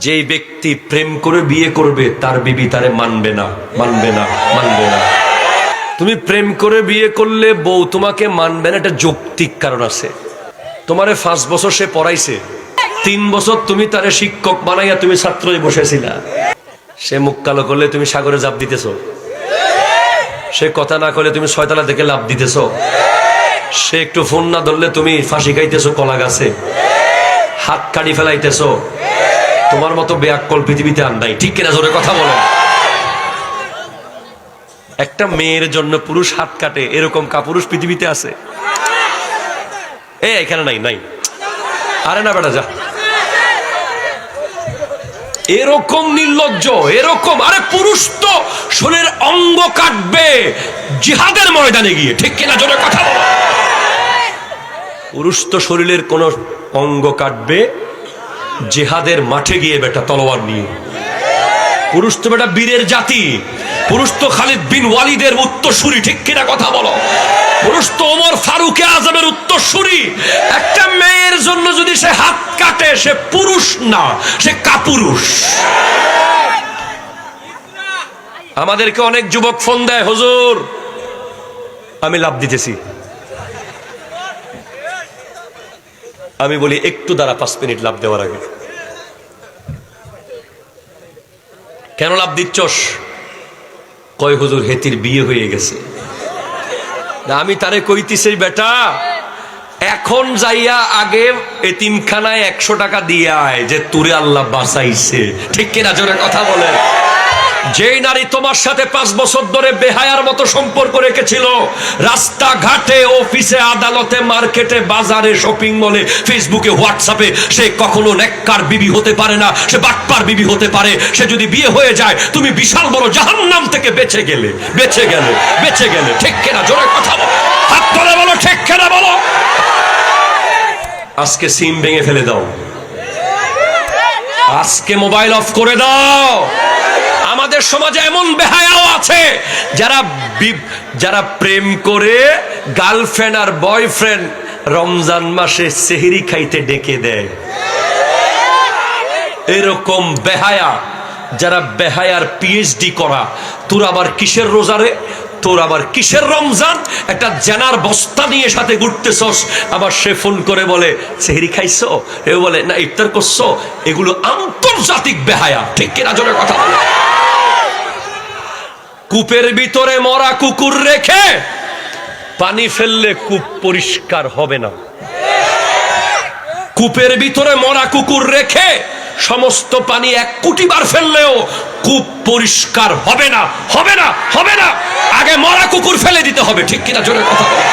যেই ব্যক্তি প্রেম করে বিয়ে করবে তার বিবি তারে মানবে না, মানবে না, মানবে না। তুমি প্রেম করে বিয়ে করলে বউ তোমাকে মানবে না, এটা যৌক্তিক কারণ আছে। তোমারে 5 বছর সে পড়াইছে, 3 বছর তুমি তারে শিক্ষক বানাইয়া তুমি ছাত্রই বসেছিলা। সে মুখ কালো করলে তুমি সাগরে ঝাঁপ দিতেছো, সে কথা না করলে তুমি 6 তলা থেকে লাফ দিতেছো, সে একটু ফোন না ধরলে তুমি ফাঁসি খাইতেছো কলা গাছে, হাত কাটি ফেলাইতেছো। তোমার মতো বেয়াক্কল পৃথিবীতে আর নাই, ঠিক কিনা? জোরে কথা বলেন। একটা মেয়ের জন্য পুরুষ হাত কাটে এরকম কাপুরুষ পৃথিবীতে আছে? এখানে নাই, নাই। আরে না বেটা যা, এরকম নির্লজ্জ, এরকম। আরে পুরুষ তো শরীরের অঙ্গ কাটবে জিহাদের ময়দানে গিয়ে, ঠিক কিনা? জোরে কথা বলো। পুরুষ তো শরীরের কোন অঙ্গ কাটবে জিহাদের মাঠে গিয়ে বেটা তলোয়ার নিয়ে। পুরুষ তো বেটা বীরের জাতি, পুরুষ তো খালিদ বিন ওয়ালিদের উত্তরসূরি, ঠিক কিনা? কথা বলো। পুরুষ তো ওমর ফারুক আজমের উত্তরসূরি। একটা মেয়ের জন্য যদি সে হাত কাটে সে পুরুষ না, সে কাপুরুষ। আমাদেরকে অনেক যুবক ফোন দেয়, হুজুর আমি লাভ দিতেছি। আমি বলি একটু দাঁড়া, 5 মিনিট লাভ দেওয়ার আগে। কেন লাভ দিচ্ছস? কয় হুজুর হেতির বিয়ে হয়ে গেছে। আমি তারে কইতেছি বেটা এখন যাইয়া আগে এতিমখানায় 100 টাকা দিয়ে আয় যে তোরে আল্লাহ বাঁচাইছে, ঠিক কিনা? জোরে কথা বলেন। যেই নারী তোমার সাথে 5 বছর ধরে বেহায়ার মতো সম্পর্ক রেখেছিল, রাস্তাঘাটে, অফিসে, আদালতে, মার্কেটে, বাজারে, শপিং মলে, ফেসবুকে, হোয়াটসঅ্যাপে, সে কখনো নেককার বিবি হতে পারে না, সে বাটপার বিবি হতে পারে। সে যদি বিয়ে হয়ে যায় তুমি বিশাল বড় জাহান্নাম থেকে বেঁচে গেলে, বেঁচে গেলে, বেঁচে গেলে, ঠিক কিনা? জোরে কথা বলো, হাত তুলে বলো, ঠিক কিনা বলো। আজকে সিম ভেঙে ফেলে দাও, আজকে মোবাইল অফ করে দাও। আমাদের সমাজে এমন বেহায়াও আছে যারা প্রেম করে গার্লফ্রেন্ড আর বয়ফ্রেন্ড রমজান মাসে সেহরি খাইতে ডেকে দেয়। এরকম বেহায়া, যারা বেহায়ার পিএইচডি করা। তোর আবার কিসের রোজারে, তোর আবার কিসের রমজান? একটা জানার বস্তা নিয়ে সাথে ঘুরতেছস, আবার সে ফোন করে বলে সেহরি খাইছো, এ বলে না ইফতার করছো। এগুলো আন্তর্জাতিক বেহায়া, ঠিক কিনা? জোরে কথা বলে। কূপের ভিতরে মরা কুকুর রেখে পানি ফেললে কূপ পরিষ্কার হবে না। কূপের ভিতরে মরা কুকুর রেখে সমস্ত পানি 1 কোটি বার ফেললেও কূপ পরিষ্কার হবে না, হবে না, হবে না। আগে মরা কুকুর ফেলে দিতে হবে, ঠিক কিনা? জোরে কথা বলো।